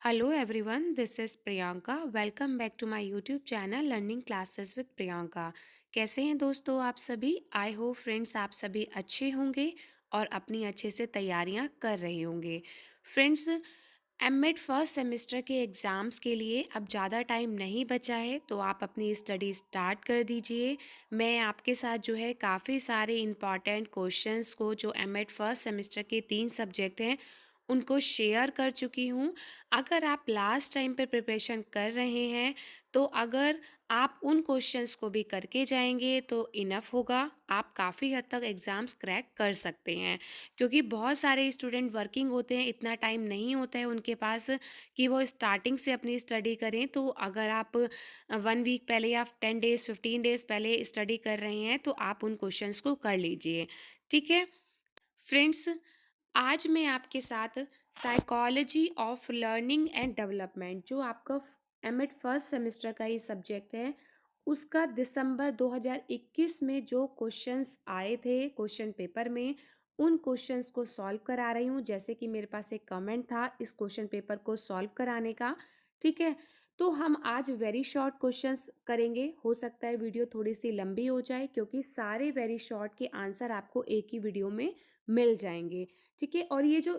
Hello everyone, this is Priyanka. Welcome back to my YouTube channel Learning Classes with Priyanka. कैसे हैं दोस्तों आप सभी? आई होप फ्रेंड्स आप सभी अच्छे होंगे और अपनी अच्छे से तैयारियां कर रहे होंगे। फ्रेंड्स, एमएड फर्स्ट सेमेस्टर के एग्ज़ाम्स के लिए अब ज़्यादा टाइम नहीं बचा है, तो आप अपनी स्टडी स्टार्ट कर दीजिए। मैं आपके साथ जो है काफ़ी सारे इम्पॉर्टेंट क्वेश्चंस को जो एमएड फर्स्ट सेमेस्टर के 3 सब्जेक्ट हैं उनको शेयर कर चुकी हूँ। अगर आप लास्ट टाइम पे प्रिपरेशन कर रहे हैं, तो अगर आप उन क्वेश्चंस को भी करके जाएँगे तो इनफ होगा, आप काफ़ी हद तक एग्ज़ाम्स क्रैक कर सकते हैं। क्योंकि बहुत सारे स्टूडेंट वर्किंग होते हैं, इतना टाइम नहीं होता है उनके पास कि वो स्टार्टिंग से अपनी स्टडी करें। तो अगर आप 1 वीक पहले या 10 डेज़, 15 डेज़ पहले स्टडी कर रहे हैं, तो आप उन क्वेश्चंस को कर लीजिए। ठीक है? फ्रेंड्स, आज मैं आपके साथ psychology of learning and development जो आपका एमएड फर्स्ट सेमेस्टर का ही सब्जेक्ट है, उसका दिसंबर 2021 में जो क्वेश्चंस आए थे क्वेश्चन पेपर में, उन क्वेश्चंस को सॉल्व करा रही हूँ। जैसे कि मेरे पास एक कमेंट था इस क्वेश्चन पेपर को सॉल्व कराने का। ठीक है, तो हम आज वेरी शॉर्ट क्वेश्चंस करेंगे। हो सकता है वीडियो थोड़ी सी लंबी हो जाए, क्योंकि सारे वेरी शॉर्ट के आंसर आपको एक ही वीडियो में मिल जाएंगे। ठीक है, और ये जो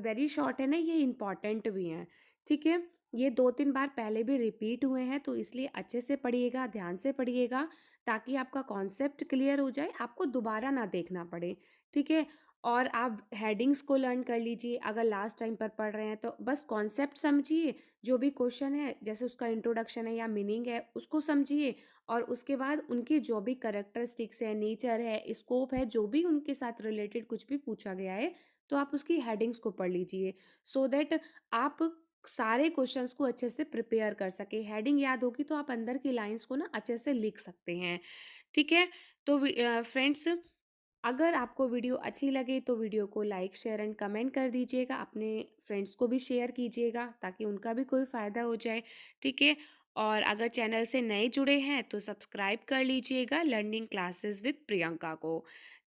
वेरी शॉर्ट है ना, ये इम्पॉर्टेंट भी हैं। ठीक है, ये 2-3 बार पहले भी रिपीट हुए हैं, तो इसलिए अच्छे से पढ़िएगा, ध्यान से पढ़िएगा, ताकि आपका कॉन्सेप्ट क्लियर हो जाए, आपको दोबारा ना देखना पड़े। ठीक है, और आप हेडिंग्स को लर्न कर लीजिए। अगर लास्ट टाइम पर पढ़ रहे हैं तो बस कॉन्सेप्ट समझिए, जो भी क्वेश्चन है जैसे उसका इंट्रोडक्शन है या मीनिंग है उसको समझिए, और उसके बाद उनकी जो भी कैरेक्टरिस्टिक्स है, नेचर है, स्कोप है, जो भी उनके साथ रिलेटेड कुछ भी पूछा गया है, तो आप उसकी हेडिंग्स को पढ़ लीजिए, सो दैट आप सारे क्वेश्चंस को अच्छे से प्रिपेयर कर सके। हेडिंग याद होगी तो आप अंदर की लाइंस को ना अच्छे से लिख सकते हैं। ठीक है, तो फ्रेंड्स, अगर आपको वीडियो अच्छी लगे तो वीडियो को लाइक शेयर एंड कमेंट कर दीजिएगा, अपने फ्रेंड्स को भी शेयर कीजिएगा ताकि उनका भी कोई फ़ायदा हो जाए। ठीक है, और अगर चैनल से नए जुड़े हैं तो सब्सक्राइब कर लीजिएगा लर्निंग क्लासेस विद प्रियंका को।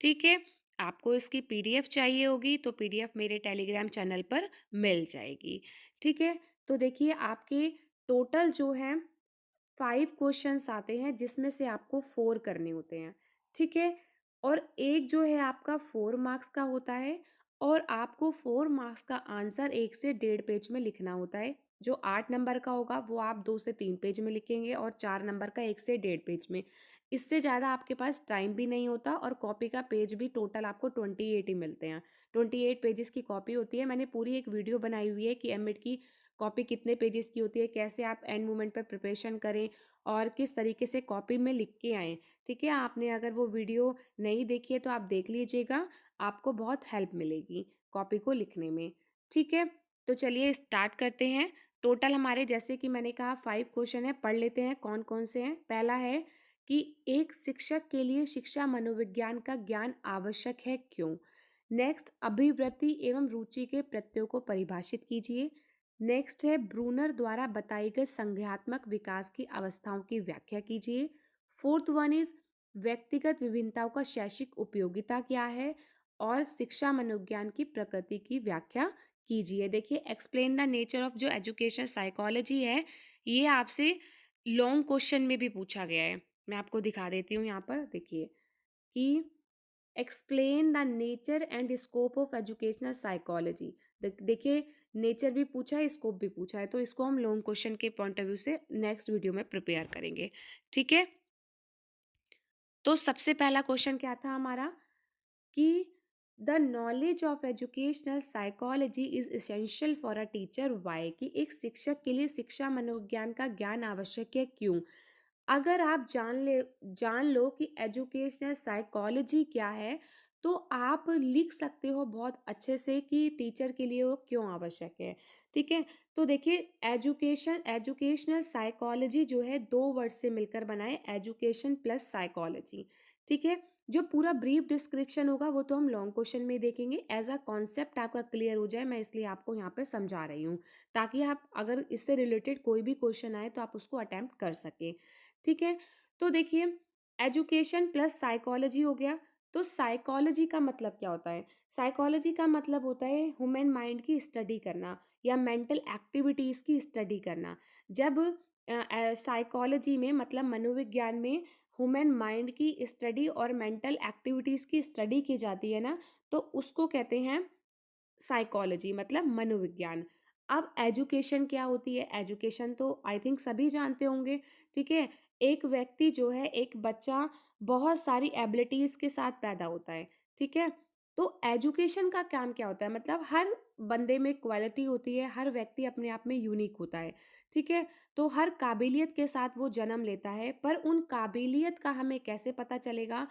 ठीक है, आपको इसकी पीडीएफ चाहिए होगी तो पीडीएफ मेरे टेलीग्राम चैनल पर मिल जाएगी। ठीक है, तो देखिए आपके टोटल जो है 5 क्वेश्चंस आते हैं, जिसमें से आपको 4 करने होते हैं। ठीक है, और एक जो है आपका 4 मार्क्स का होता है, और आपको 4 मार्क्स का आंसर 1 से 1.5 पेज में लिखना होता है। जो 8 नंबर का होगा वो आप 2 से 3 पेज में लिखेंगे, और 4 नंबर का 1 से 1.5 पेज में। इससे ज़्यादा आपके पास टाइम भी नहीं होता, और कॉपी का पेज भी टोटल आपको 28 ही मिलते हैं। 28 पेजेस की कॉपी होती है। मैंने पूरी एक वीडियो बनाई हुई है कि एमएड की कॉपी कितने पेजेस की होती है, कैसे आप एंड मोमेंट पर प्रिपरेशन करें और किस तरीके से कॉपी में लिख के आएँ। ठीक है, आपने अगर वो वीडियो नहीं देखी है तो आप देख लीजिएगा, आपको बहुत हेल्प मिलेगी कॉपी को लिखने में। ठीक है, तो चलिए स्टार्ट करते हैं। टोटल हमारे, जैसे कि मैंने कहा, 5 क्वेश्चन है, पढ़ लेते हैं कौन-कौन से हैं। पहला है कि एक शिक्षक के लिए शिक्षा मनोविज्ञान का ज्ञान आवश्यक है, क्यों? नेक्स्ट, अभिवृत्ति एवं रुचि के प्रत्ययों को परिभाषित कीजिए। नेक्स्ट है, ब्रूनर द्वारा बताई गई संज्ञात्मक विकास की अवस्थाओं की व्याख्या कीजिए। फोर्थ वन इज, व्यक्तिगत विभिन्नताओं का शैक्षिक उपयोगिता क्या है, और शिक्षा मनोविज्ञान की प्रकृति की व्याख्या कीजिए। देखिए, एक्सप्लेन द नेचर ऑफ जो एजुकेशन साइकोलॉजी है, ये आपसे लॉन्ग क्वेश्चन में भी पूछा गया है। मैं आपको दिखा देती हूँ यहाँ पर, देखिए कि explain the nature and scope of educational psychology. देखिए, नेचर भी पूछा है, स्कोप भी पूछा है, तो इसको हम लॉन्ग क्वेश्चन के पॉइंट ऑफ व्यू से नेक्स्ट वीडियो में प्रिपेयर करेंगे। ठीक है, तो सबसे पहला क्वेश्चन क्या था हमारा कि the knowledge of educational psychology is essential for a teacher, why, कि एक शिक्षक के लिए शिक्षा मनोविज्ञान का ज्ञान आवश्यक है, क्यों? अगर आप जान लो कि एजुकेशनल साइकोलॉजी क्या है, तो आप लिख सकते हो बहुत अच्छे से कि टीचर के लिए वो क्यों आवश्यक है। ठीक है, तो देखिए, एजुकेशनल साइकोलॉजी जो है 2 वर्ड से मिलकर बना है, एजुकेशन प्लस साइकोलॉजी। ठीक है, जो पूरा ब्रीफ डिस्क्रिप्शन होगा वो तो हम लॉन्ग क्वेश्चन में देखेंगे। एज अ कॉन्सेप्ट आपका क्लियर हो जाए, मैं इसलिए आपको यहाँ पे समझा रही हूँ, ताकि आप अगर इससे रिलेटेड कोई भी क्वेश्चन आए तो आप उसको अटेम्प्ट कर सकें। ठीक है, तो देखिए, एजुकेशन प्लस साइकोलॉजी हो गया। तो साइकोलॉजी का मतलब क्या होता है? साइकोलॉजी का मतलब होता है ह्यूमन माइंड की स्टडी करना, या मेंटल एक्टिविटीज़ की स्टडी करना। जब साइकोलॉजी में मतलब मनोविज्ञान में ह्यूमन माइंड की स्टडी और मेंटल एक्टिविटीज़ की स्टडी की जाती है ना, तो उसको कहते हैं साइकोलॉजी मतलब मनोविज्ञान। अब एजुकेशन क्या होती है? एजुकेशन तो आई थिंक सभी जानते होंगे, ठीक है? एक व्यक्ति जो है, एक बच्चा बहुत सारी एबिलिटीज़ के साथ पैदा होता है, ठीक है? तो एजुकेशन का काम क्या होता है? मतलब हर बंदे में क्वालिटी होती है, हर व्यक्ति अपने आप में यूनिक होता है, ठीक है? तो हर काबिलियत के साथ वो जन्म लेता है, पर उन काबिलियत का हमें कैसे पता चलेगा?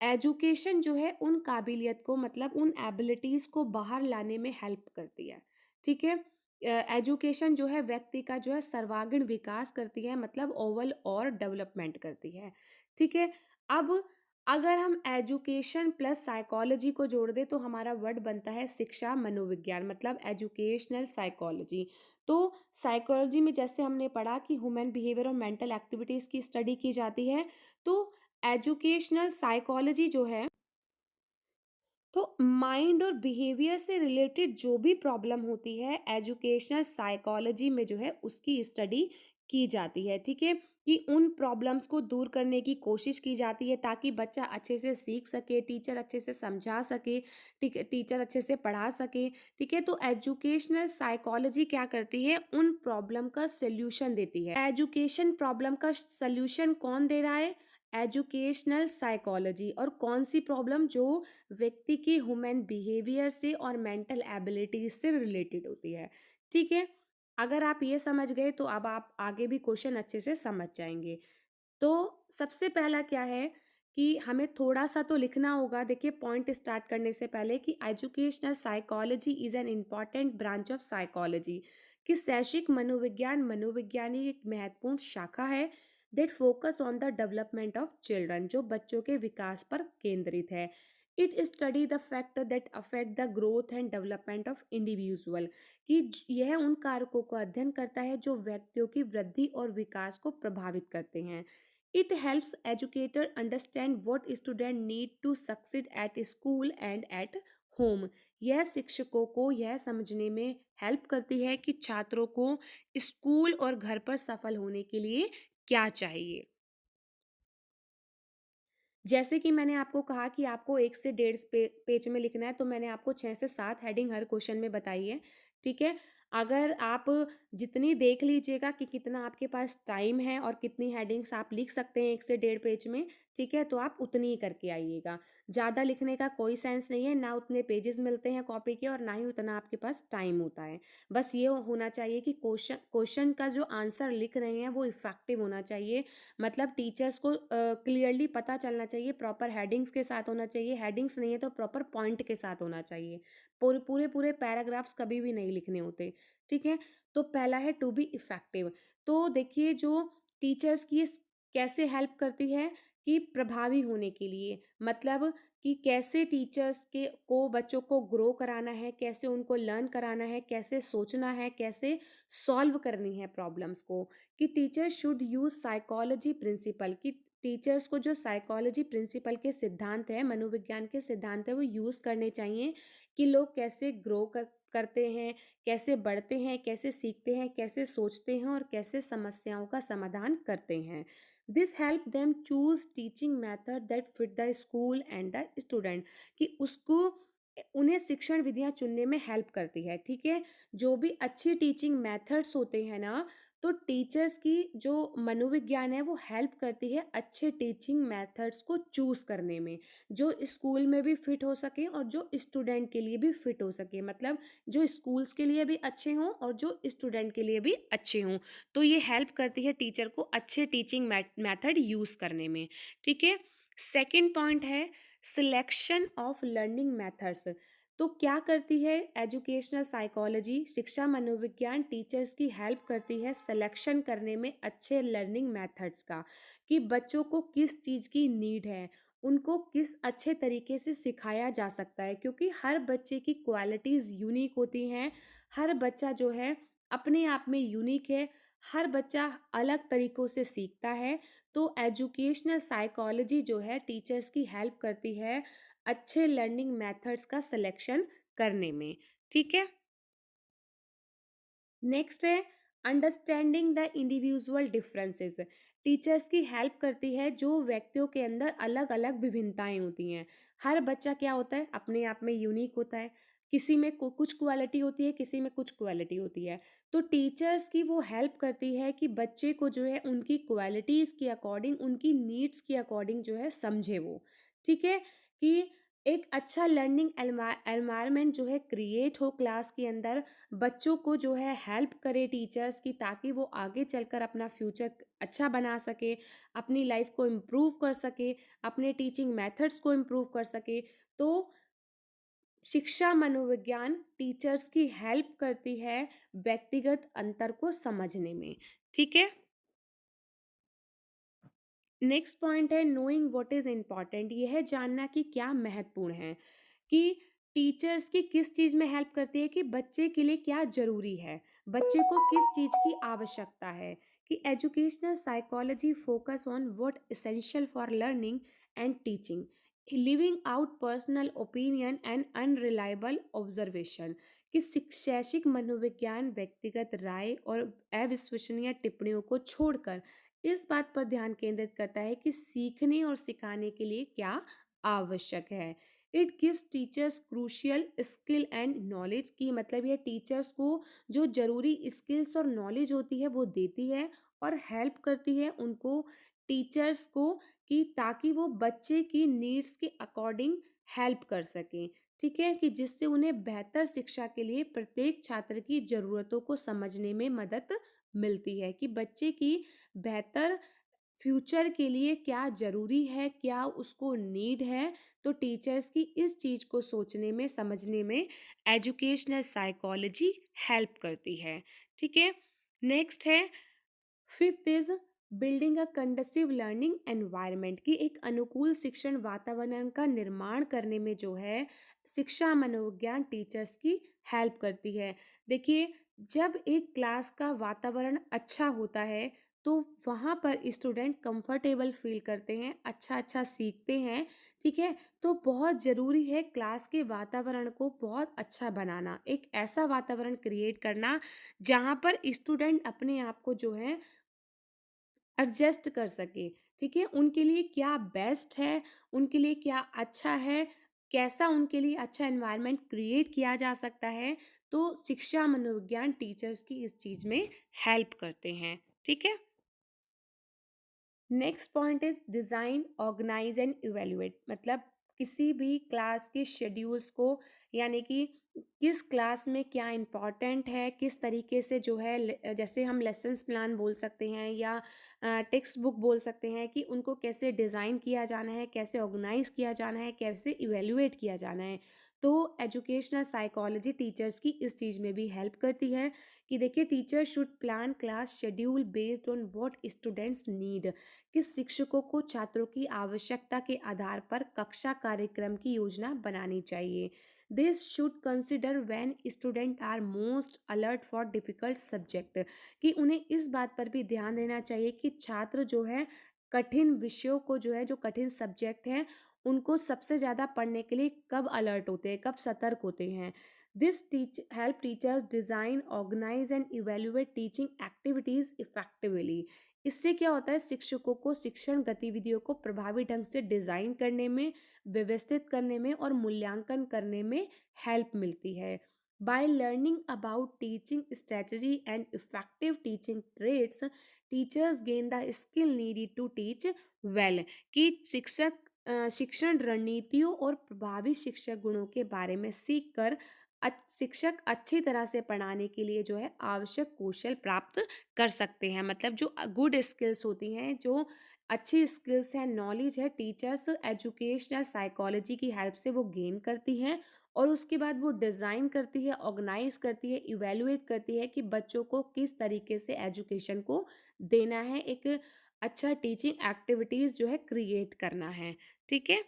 एजुकेशन जो है उन काबिलियत को मतलब उन एबिलिटीज़ को बाहर लाने में हेल्प करती है, ठीक है? एजुकेशन जो है व्यक्ति का जो है सर्वांगीण विकास करती है मतलब ओवल और डेवलपमेंट करती है, ठीक है? अब अगर हम एजुकेशन प्लस साइकोलॉजी को जोड़ दें तो हमारा वर्ड बनता है शिक्षा मनोविज्ञान मतलब एजुकेशनल साइकोलॉजी। तो साइकोलॉजी में जैसे हमने पढ़ा कि ह्यूमन बिहेवियर और मेंटल एक्टिविटीज़ की स्टडी की जाती है, तो एजुकेशनल साइकोलॉजी जो है, तो माइंड और बिहेवियर से रिलेटेड जो भी प्रॉब्लम होती है एजुकेशनल साइकोलॉजी में जो है उसकी स्टडी की जाती है, ठीक है? कि उन प्रॉब्लम्स को दूर करने की कोशिश की जाती है ताकि बच्चा अच्छे से सीख सके, टीचर अच्छे से समझा सके, ठीक है? टीचर अच्छे से पढ़ा सके, ठीक है? तो एजुकेशनल साइकोलॉजी क्या करती है? उन प्रॉब्लम का सॉल्यूशन देती है। एजुकेशन प्रॉब्लम का सॉल्यूशन कौन दे रहा है? Educational psychology. और कौन सी प्रॉब्लम? जो व्यक्ति की ह्यूमन बिहेवियर से और मेंटल एबिलिटीज से रिलेटेड होती है, ठीक है? अगर आप ये समझ गए तो अब आप आगे भी क्वेश्चन अच्छे से समझ जाएंगे। तो सबसे पहला क्या है कि हमें थोड़ा-सा तो लिखना होगा। देखिए पॉइंट स्टार्ट करने से पहले कि educational psychology is an important branch of psychology, कि शैक्षिक मनोविज्ञान मनोविज्ञान की एक महत्वपूर्ण शाखा है that focus on the development of children, जो बच्चों के विकास पर केंद्रित है। It study the factor that affect the growth and development of individual, कि यह उन कारकों का अध्ययन करता है जो व्यक्तियों की वृद्धि और विकास को प्रभावित करते हैं। It helps educator understand what student need to succeed at school and at home. यह शिक्षकों को यह समझने में हेल्प करती है कि छात्रों को स्कूल और घर पर सफल होने के लिए क्या चाहिए। जैसे कि मैंने आपको कहा कि आपको 1 से डेढ़ पेज में लिखना है, तो मैंने आपको 6 से 7 हेडिंग हर क्वेश्चन में बताई है, ठीक है? अगर आप जितनी देख लीजिएगा कि कितना आपके पास टाइम है और कितनी हेडिंग्स आप लिख सकते हैं 1 से डेढ़ पेज में, ठीक है? तो आप उतनी ही करके आइएगा। ज़्यादा लिखने का कोई सेंस नहीं है, ना उतने पेजेज़ मिलते हैं कॉपी के और ना ही उतना आपके पास टाइम होता है। बस ये होना चाहिए कि क्वेश्चन का जो आंसर लिख रहे हैं वो इफ़ेक्टिव होना चाहिए, मतलब टीचर्स को क्लियरली पता चलना चाहिए, प्रॉपर हेडिंग्स के साथ होना चाहिए, हेडिंग्स नहीं है तो प्रॉपर पॉइंट के साथ होना चाहिए। पूरे पैराग्राफ्स कभी भी नहीं लिखने होते, ठीक है? तो पहला है टू बी इफेक्टिव। तो देखिए जो टीचर्स की कैसे हेल्प करती है कि प्रभावी होने के लिए, मतलब कि कैसे टीचर्स के को बच्चों को ग्रो कराना है, कैसे उनको लर्न कराना है, कैसे सोचना है, कैसे सॉल्व करनी है प्रॉब्लम्स को, कि teacher should use psychology principle, कि टीचर्स को जो साइकोलॉजी प्रिंसिपल के सिद्धांत है, मनोविज्ञान के सिद्धांत है, वो यूज़ करने चाहिए कि लोग कैसे ग्रो करते हैं, कैसे बढ़ते हैं, कैसे सीखते हैं, कैसे सोचते हैं और कैसे समस्याओं का समाधान करते हैं। This help them choose teaching method that fit the school and the student, कि उसको उन्हें शिक्षण विधियाँ चुनने में हेल्प करती है, ठीक है? जो भी अच्छी टीचिंग मेथड्स होते हैं ना, तो टीचर्स की जो मनोविज्ञान है वो हेल्प करती है अच्छे टीचिंग मेथड्स को चूज़ करने में, जो स्कूल में भी फिट हो सके और जो स्टूडेंट के लिए भी फिट हो सके, मतलब जो स्कूल्स के लिए भी अच्छे हों और जो स्टूडेंट के लिए भी अच्छे हों। तो ये हेल्प करती है टीचर को अच्छे टीचिंग मेथड यूज़ करने में, ठीक है? सेकंड पॉइंट है सिलेक्शन ऑफ लर्निंग मेथड्स। तो क्या करती है एजुकेशनल साइकोलॉजी, शिक्षा मनोविज्ञान टीचर्स की हेल्प करती है सिलेक्शन करने में अच्छे लर्निंग मेथड्स का, कि बच्चों को किस चीज़ की नीड है, उनको किस अच्छे तरीके से सिखाया जा सकता है, क्योंकि हर बच्चे की क्वालिटीज़ यूनिक होती हैं। हर बच्चा जो है अपने आप में यूनिक है, हर बच्चा अलग तरीकों से सीखता है। तो एजुकेशनल साइकोलॉजी जो है टीचर्स की हेल्प करती है अच्छे लर्निंग मेथड्स का सिलेक्शन करने में, ठीक है? नेक्स्ट है understanding the individual differences. Teachers की हेल्प करती है जो व्यक्तियों के अंदर अलग अलग विभिन्नताएं होती हैं। हर बच्चा क्या होता है, अपने आप में यूनिक होता है। किसी में कुछ क्वालिटी होती है, किसी में कुछ क्वालिटी होती है। तो टीचर्स की वो हेल्प करती है कि बच्चे को जो है उनकी क्वालिटीज के अकॉर्डिंग, उनकी नीड्स के अकॉर्डिंग जो है समझे वो। ठीक है, कि एक अच्छा लर्निंग एनवायरनमेंट जो है क्रिएट हो क्लास के अंदर। बच्चों को जो है हेल्प करे टीचर्स की, ताकि वो आगे चलकर अपना फ्यूचर अच्छा बना सके, अपनी लाइफ को इम्प्रूव कर सके, अपने टीचिंग मेथड्स को इम्प्रूव कर सके। तो शिक्षा मनोविज्ञान टीचर्स की हेल्प करती है व्यक्तिगत अंतर को समझने में। ठीक है, नेक्स्ट पॉइंट है नोइंग व्हाट इज इम्पॉर्टेंट। यह है जानना कि क्या महत्वपूर्ण है, कि टीचर्स की किस चीज़ में हेल्प करती है, कि बच्चे के लिए क्या ज़रूरी है, बच्चे को किस चीज़ की आवश्यकता है। कि educational psychology focus on what essential for learning and teaching, living out personal opinion and unreliable observation. कि शैक्षिक मनोविज्ञान व्यक्तिगत राय और अविश्वसनीय टिप्पणियों को छोड़कर इस बात पर ध्यान केंद्रित करता है कि सीखने और सिखाने के लिए क्या आवश्यक है। It gives teachers crucial skill and knowledge. की मतलब यह टीचर्स को जो जरूरी स्किल्स और नॉलेज होती है वो देती है, और हेल्प करती है उनको, टीचर्स को, कि ताकि वो बच्चे की नीड्स के अकॉर्डिंग हेल्प कर सकें। ठीक है, कि जिससे उन्हें बेहतर शिक्षा के लिए प्रत्येक छात्र की ज़रूरतों को समझने में मदद मिलती है। कि बच्चे की बेहतर फ्यूचर के लिए क्या ज़रूरी है, क्या उसको नीड है। तो टीचर्स की इस चीज़ को सोचने में, समझने में एजुकेशनल साइकोलॉजी हेल्प करती है। ठीक है, नेक्स्ट है fifth is building a conducive learning environment. की एक अनुकूल शिक्षण वातावरण का निर्माण करने में जो है शिक्षा मनोविज्ञान टीचर्स की हेल्प करती है। देखिए, जब एक क्लास का वातावरण अच्छा होता है तो वहाँ पर स्टूडेंट कंफर्टेबल फील करते हैं, अच्छा अच्छा सीखते हैं। ठीक है, तो बहुत ज़रूरी है क्लास के वातावरण को बहुत अच्छा बनाना, एक ऐसा वातावरण क्रिएट करना जहाँ पर स्टूडेंट अपने आप को जो है एडजस्ट कर सके। ठीक है, उनके लिए क्या बेस्ट है, उनके लिए क्या अच्छा है, कैसा उनके लिए अच्छा एनवायरनमेंट क्रिएट किया जा सकता है। तो शिक्षा मनोविज्ञान टीचर्स की इस चीज़ में हेल्प करते हैं। ठीक है, next point is design organise and evaluate. मतलब किसी भी क्लास के शेड्यूल्स को, यानी कि किस क्लास में क्या इम्पॉर्टेंट है, किस तरीके से जो है जैसे हम लेसन्स प्लान बोल सकते हैं या टेक्स्ट बुक बोल सकते हैं, कि उनको कैसे डिज़ाइन किया जाना है, कैसे ऑर्गेनाइज किया जाना है, कैसे इवेल्युएट किया जाना है। तो एजुकेशनल साइकोलॉजी टीचर्स की इस चीज़ में भी हेल्प करती है। कि देखिए, teacher should plan class schedule based on what students need. कि शिक्षकों को छात्रों की आवश्यकता के आधार पर कक्षा कार्यक्रम की योजना बनानी चाहिए। This should consider when student are most alert for difficult subject. कि उन्हें इस बात पर भी ध्यान देना चाहिए कि छात्र जो है कठिन विषयों को, जो है जो कठिन सब्जेक्ट हैं, उनको सबसे ज़्यादा पढ़ने के लिए कब अलर्ट होते हैं, कब सतर्क होते हैं। This teach help teachers design organise and evaluate teaching activities effectively. इससे क्या होता है, शिक्षकों को शिक्षण गतिविधियों को प्रभावी ढंग से डिज़ाइन करने में, व्यवस्थित करने में और मूल्यांकन करने में हेल्प मिलती है। By learning about teaching strategy and effective teaching trades, teachers gain the skill needed to teach well. कि शिक्षण रणनीतियों और प्रभावी शिक्षक गुणों के बारे में सीखकर शिक्षक अच्छी तरह से पढ़ाने के लिए जो है आवश्यक कौशल प्राप्त कर सकते हैं। मतलब जो गुड स्किल्स होती हैं, जो अच्छी स्किल्स हैं, नॉलेज है, टीचर्स एजुकेशनल साइकोलॉजी की हेल्प से वो गेन करती हैं। और उसके बाद वो डिज़ाइन करती है, ऑर्गेनाइज करती है, इवेलुएट करती है कि बच्चों को किस तरीके से एजुकेशन को देना है, एक अच्छा टीचिंग एक्टिविटीज़ जो है क्रिएट करना है। ठीक है,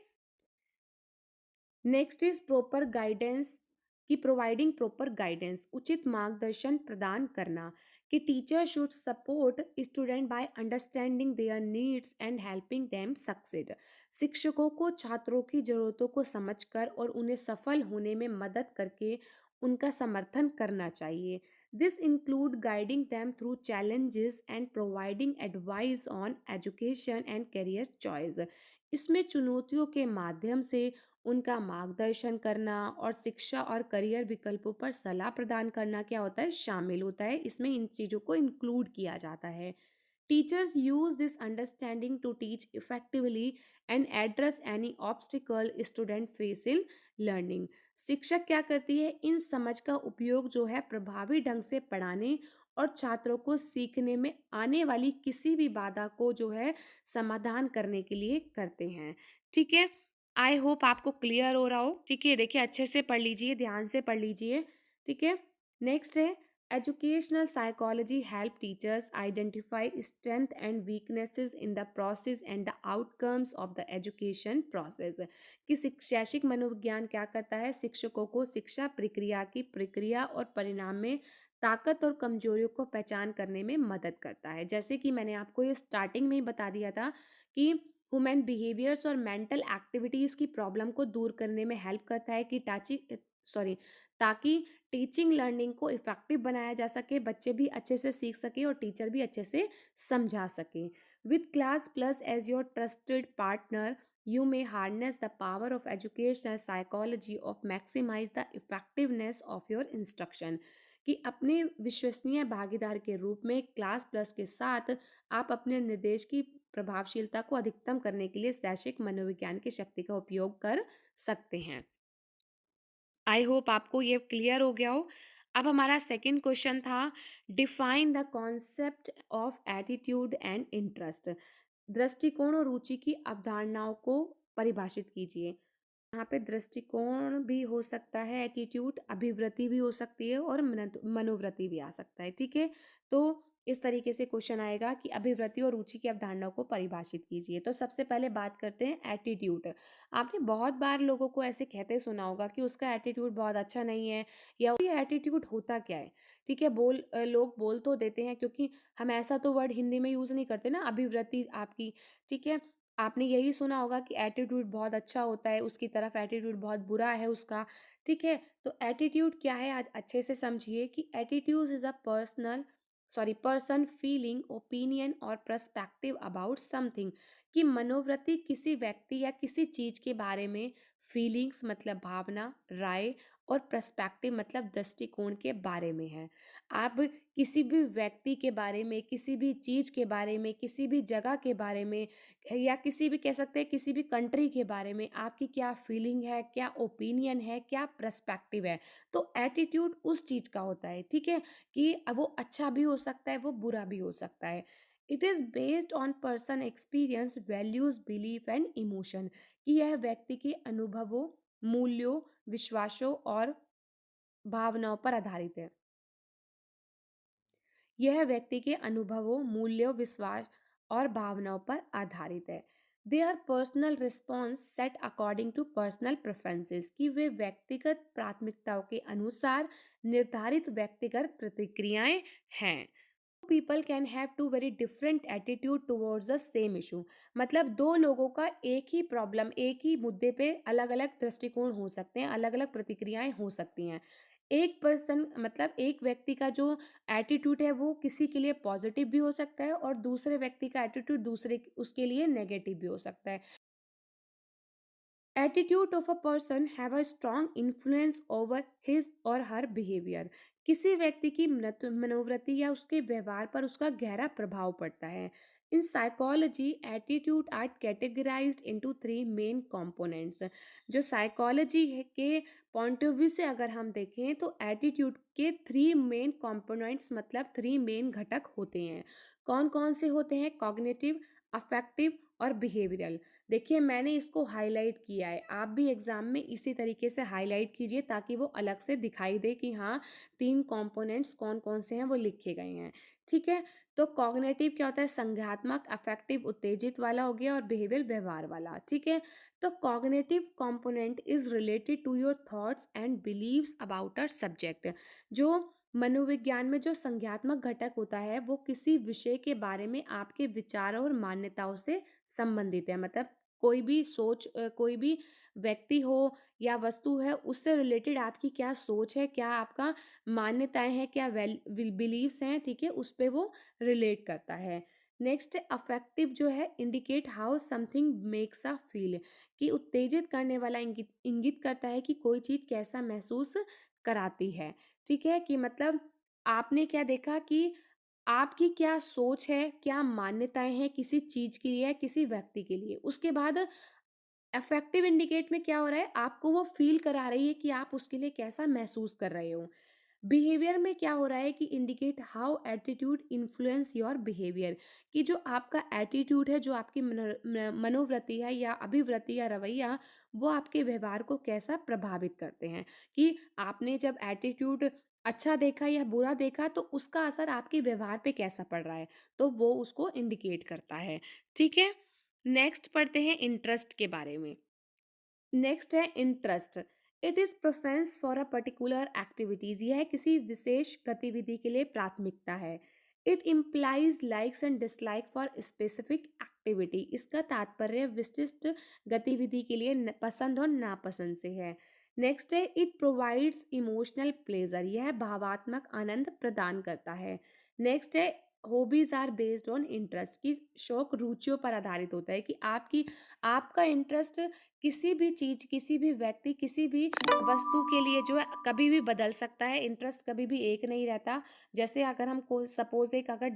नेक्स्ट इज प्रॉपर गाइडेंस। कि प्रोवाइडिंग प्रॉपर गाइडेंस, उचित मार्गदर्शन प्रदान करना। कि teacher should support student by understanding their needs and helping them succeed. शिक्षकों को छात्रों की ज़रूरतों को समझकर और उन्हें सफल होने में मदद करके उनका समर्थन करना चाहिए। This include guiding them through challenges and providing advice on education and career choice. इसमें चुनौतियों के माध्यम से उनका मार्गदर्शन करना और शिक्षा और करियर विकल्पों पर सलाह प्रदान करना क्या होता है, शामिल होता है। इसमें इन चीज़ों को इंक्लूड किया जाता है। Teachers use this understanding to teach effectively and address any obstacle student face in learning। शिक्षक क्या करती है, इन समझ का उपयोग जो है प्रभावी ढंग से पढ़ाने और छात्रों को सीखने में आने वाली किसी भी बाधा को जो है समाधान करने के लिए करते हैं। ठीक है, आई होप आपको क्लियर हो रहा हो। ठीक है, देखिए अच्छे से पढ़ लीजिए, ध्यान से पढ़ लीजिए। ठीक है, नेक्स्ट है educational psychology help teachers identify strength and weaknesses in the process and the outcomes of the education process। कि शैक्षिक मनोविज्ञान क्या करता है, शिक्षकों को शिक्षा प्रक्रिया की प्रक्रिया और परिणाम में ताकत और कमजोरियों को पहचान करने में मदद करता है। जैसे कि मैंने आपको ये स्टार्टिंग में ही बता दिया था कि ह्यूमन बिहेवियर्स और मेंटल एक्टिविटीज़ की प्रॉब्लम को दूर करने में हेल्प करता है कि ताकि टीचिंग लर्निंग को इफेक्टिव बनाया जा सके, बच्चे भी अच्छे से सीख सके और टीचर भी अच्छे से समझा सके। With class plus as your trusted partner you may harness the power of educational psychology of maximise the effectiveness of your instruction. कि अपने विश्वसनीय भागीदार के रूप में क्लास प्लस के साथ आप अपने निर्देश की प्रभावशीलता को अधिकतम करने के लिए शैक्षिक मनोविज्ञान की शक्ति का उपयोग कर सकते हैं। आई होप आपको ये क्लियर हो गया हो। अब हमारा सेकंड क्वेश्चन था, define the concept of attitude and interest. दृष्टिकोण और रुचि की अवधारणाओं को परिभाषित कीजिए। यहाँ पे दृष्टिकोण भी हो सकता है, एटीट्यूड, अभिवृत्ति भी हो सकती है और मनोवृत्ति भी आ सकता है। ठीक है, तो इस तरीके से क्वेश्चन आएगा कि अभिवृत्ति और रुचि की अवधारणाओं को परिभाषित कीजिए। तो सबसे पहले बात करते हैं एटीट्यूड। आपने बहुत बार लोगों को ऐसे कहते सुना होगा कि उसका एटीट्यूड बहुत अच्छा नहीं है, या ये एटीट्यूड होता क्या है। ठीक है, लोग बोल तो देते हैं, क्योंकि हम ऐसा तो वर्ड हिंदी में यूज़ नहीं करते ना, अभिवृत्ति आपकी। ठीक है, आपने यही सुना होगा कि एटीट्यूड बहुत अच्छा होता है उसकी तरफ, एटीट्यूड बहुत बुरा है उसका। ठीक है, तो एटीट्यूड क्या है आज अच्छे से समझिए कि attitude is a person feeling opinion और पर्सपेक्टिव अबाउट समथिंग। कि मनोवृत्ति किसी व्यक्ति या किसी चीज के बारे में फीलिंग्स मतलब भावना, राय और पर्सपेक्टिव मतलब दृष्टिकोण के बारे में है। आप किसी भी व्यक्ति के बारे में, किसी भी चीज के बारे में, किसी भी जगह के बारे में, या किसी भी कह सकते हैं किसी भी कंट्री के बारे में आपकी क्या फीलिंग है, क्या ओपिनियन है, क्या पर्सपेक्टिव है। तो एटीट्यूड उस चीज़ का होता है। ठीक है, कि वो अच्छा भी हो सकता है, वो बुरा भी हो सकता है। It is based on person experience, values, belief and emotion. कि यह व्यक्ति के अनुभवों, मूल्यों, विश्वासों और भावनाओं पर आधारित है। यह व्यक्ति के अनुभवों, मूल्यों, विश्वास और भावनाओं पर आधारित है। They are personal response set according to personal preferences. कि वे व्यक्तिगत प्राथमिकताओं के अनुसार निर्धारित व्यक्तिगत प्रतिक्रियाएं हैं। People can have two very different attitude towards the same issue. मतलब दो लोगों का एक ही प्रॉब्लम, एक ही मुद्दे पे अलग अलग दृष्टिकोण हो सकते हैं, अलग अलग प्रतिक्रियाएं हो सकती हैं। एक पर्सन मतलब एक व्यक्ति का जो एटीट्यूड है वो किसी के लिए पॉजिटिव भी हो सकता है और दूसरे व्यक्ति का एटीट्यूड दूसरे उसके लिए नेगेटिव भी हो सकता है। Attitude of a person have a strong influence over his और हर बिहेवियर। किसी व्यक्ति की मनोवृत्ति या उसके व्यवहार पर उसका गहरा प्रभाव पड़ता है। In psychology attitude are categorised into three main components. जो साइकोलॉजी के पॉइंट ऑफ व्यू से अगर हम देखें तो एटीट्यूड के थ्री मेन कंपोनेंट्स मतलब थ्री मेन घटक होते हैं। कौन कौन से होते हैं? कॉग्निटिव, अफेक्टिव और बिहेवियरल। देखिए मैंने इसको हाईलाइट किया है, आप भी एग्जाम में इसी तरीके से हाईलाइट कीजिए ताकि वो अलग से दिखाई दे कि हाँ तीन कंपोनेंट्स कौन कौन से हैं वो लिखे गए हैं। ठीक है, तो कॉग्निटिव क्या होता है? संज्ञात्मक, अफेक्टिव उत्तेजित वाला हो गया और बिहेवियर व्यवहार वाला। ठीक है, तो cognitive component is related to your thoughts and beliefs about a subject. जो मनोविज्ञान में जो संज्ञात्मक घटक होता है वो किसी विषय के बारे में आपके विचारों और मान्यताओं से संबंधित है। मतलब कोई भी व्यक्ति हो या वस्तु है, उससे रिलेटेड आपकी क्या सोच है, क्या आपका मान्यताएँ हैं, क्या बिलीव्स हैं, ठीक है? उस पे वो रिलेट करता है। नेक्स्ट अफेक्टिव जो है indicate how something makes a feel, कि उत्तेजित करने वाला इंगित इंगित करता है कि कोई चीज़ कैसा महसूस कराती है, ठीक है? कि मतलब आपने क्या देखा कि आपकी क्या सोच है, क्या मान्यताएँ हैं किसी चीज़ के लिए या किसी व्यक्ति के लिए। उसके बाद अफेक्टिव इंडिकेट में क्या हो रहा है, आपको वो फ़ील करा रही है कि आप उसके लिए कैसा महसूस कर रहे हो। बिहेवियर में क्या हो रहा है कि indicate how attitude influence your behaviour, कि जो आपका एटीट्यूड है, जो आपकी मनोवृत्ति है या अभिवृत्ति या रवैया, वो आपके व्यवहार को कैसा प्रभावित करते हैं। कि आपने जब एटीट्यूड अच्छा देखा या बुरा देखा तो उसका असर आपके व्यवहार पे कैसा पड़ रहा है, तो वो उसको इंडिकेट करता है। ठीक है, नेक्स्ट पढ़ते हैं इंटरेस्ट के बारे में। नेक्स्ट है interest. It is preference for a particular activities, यह किसी विशेष गतिविधि के लिए प्राथमिकता है। It implies likes and dislike for specific activity, इसका तात्पर्य विशिष्ट गतिविधि के लिए पसंद और नापसंद से है। नेक्स्ट है इट प्रोवाइड्स इमोशनल प्लेजर, यह भावात्मक आनंद प्रदान करता है। नेक्स्ट है hobbies are based on interest, की शौक रुचियों पर आधारित होता है, कि आपका इंटरेस्ट किसी भी चीज़, किसी भी व्यक्ति, किसी भी वस्तु के लिए जो है कभी भी बदल सकता है, इंटरेस्ट कभी भी एक नहीं रहता। जैसे अगर हम को सपोज़ एक अगर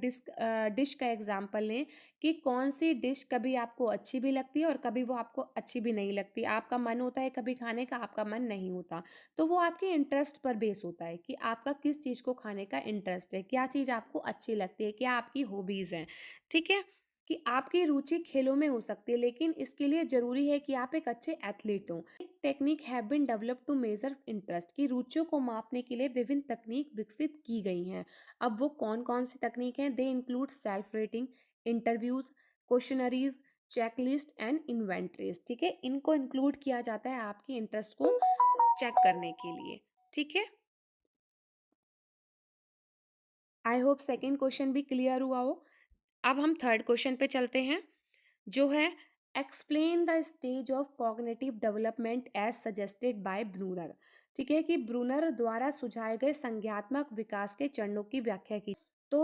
डिश का एग्ज़ाम्पल लें, कि कौन-सी डिश कभी आपको अच्छी भी लगती है और कभी वो आपको अच्छी भी नहीं लगती। आपका मन होता है कभी खाने का, आपका मन नहीं होता। तो वो आपके इंटरेस्ट पर बेस होता है कि आपका किस चीज़ को खाने का इंटरेस्ट है, क्या चीज़ आपको अच्छी लगती है, क्या आपकी हॉबीज़ हैं, ठीक है? कि आपकी रुचि खेलों में हो सकती है, लेकिन इसके लिए ज़रूरी है कि आप एक अच्छे एथलीट हों। Technique have been developed to measure interest, की रुचियों को मापने के लिए विभिन्न तकनीक विकसित की गई हैं। अब वो कौन-कौन सी तकनीक हैं? They include self rating, interviews, questionnaires, checklist and inventories, ठीक है? इनको इंक्लूड किया जाता है आपके इंटरेस्ट को चेक करने के लिए, ठीक है? आई होप सेकंड क्वेश्चन भी क्लियर हुआ हो। अब हम थर्ड क्वेश्चन पे चलते हैं, जो है explain the stage of cognitive development as suggested by Bruner, ठीक है? कि ब्रूनर द्वारा सुझाए गए संज्ञात्मक विकास के चरणों की व्याख्या की। तो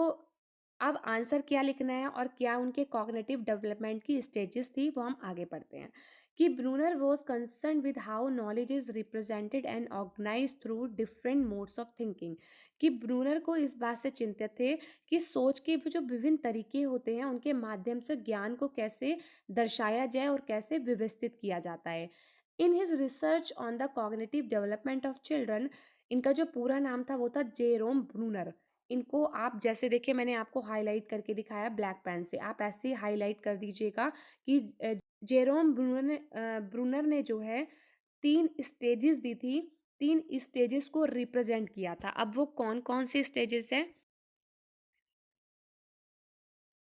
अब आंसर क्या लिखना है और क्या उनके कॉग्निटिव डेवलपमेंट की स्टेजेस थी, वो हम आगे पढ़ते हैं। कि Bruner was concern with how knowledge is represented and organise through different modes of thinking, कि ब्रूनर को इस बात से चिंतित थे कि सोच के जो विभिन्न तरीके होते हैं, उनके माध्यम से ज्ञान को कैसे दर्शाया जाए और कैसे व्यवस्थित किया जाता है। In his research on the cognitive development of children, इनका जो पूरा नाम था वो था जेरोम ब्रूनर। इनको आप जैसे देखिए, मैंने आपको हाईलाइट करके दिखाया ब्लैक पेन से, आप ऐसे ही हाईलाइट कर दीजिएगा कि जेरोम ब्रूनर ने जो है 3 स्टेजेस दी थी, 3 स्टेजेस को रिप्रेजेंट किया था। अब वो कौन-कौन से स्टेजेस हैं?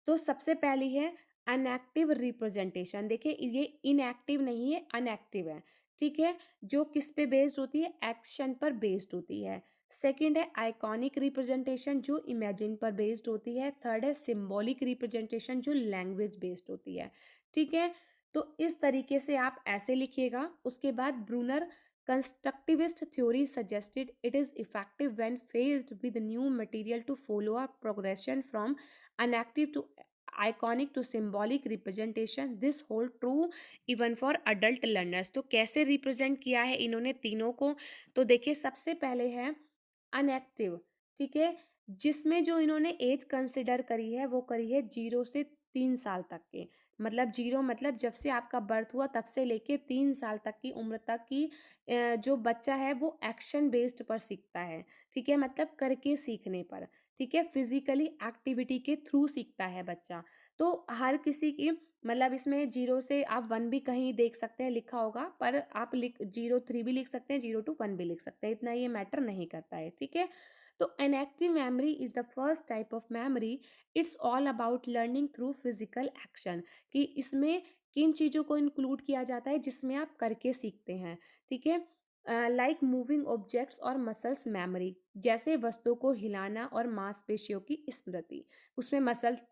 तो सबसे पहली है अनएक्टिव रिप्रेजेंटेशन। देखिए ये इनएक्टिव नहीं है, अनएक्टिव है, ठीक है? जो किस पे बेस्ड होती है? एक्शन पर बेस्ड होती है। सेकंड है आइकॉनिक रिप्रेजेंटेशन, जो इमेजिन पर बेस्ड होती है। थर्ड है सिंबॉलिक रिप्रेजेंटेशन, जो लैंग्वेज बेस्ड होती है, ठीक है? तो इस तरीके से आप ऐसे लिखिएगा। उसके बाद Bruner constructivist theory suggested it is effective when faced with new material to follow a progression from enactive to iconic to symbolic representation, this hold true even for adult learners। तो कैसे रिप्रेजेंट किया है इन्होंने तीनों को? तो देखिए सबसे पहले है अनएक्टिव, ठीक है? जिसमें जो इन्होंने एज कंसिडर करी है वो करी है 0 से 3 साल तक के, मतलब 0 मतलब जब से आपका बर्थ हुआ तब से लेके 3 साल तक की उम्र तक की जो बच्चा है वो एक्शन बेस्ड पर सीखता है, ठीक है? मतलब करके सीखने पर, ठीक है? फिजिकली एक्टिविटी के थ्रू सीखता है बच्चा। तो हर किसी की मतलब इसमें 0 से आप 1 भी कहीं देख सकते हैं लिखा होगा, पर आप 0 3 भी लिख सकते हैं, 0 to 1 भी लिख सकते हैं, इतना ये मैटर नहीं करता है, ठीक है? तो inactive memory is the first type of memory, it's all about learning through physical action, कि इसमें किन चीज़ों को इंक्लूड किया जाता है जिसमें आप करके सीखते हैं, ठीक है? लाइक मूविंग ऑब्जेक्ट्स और मसल्स मेमोरी, जैसे वस्तुओं को हिलाना और मांसपेशियों की स्मृति, उसमें मसल्स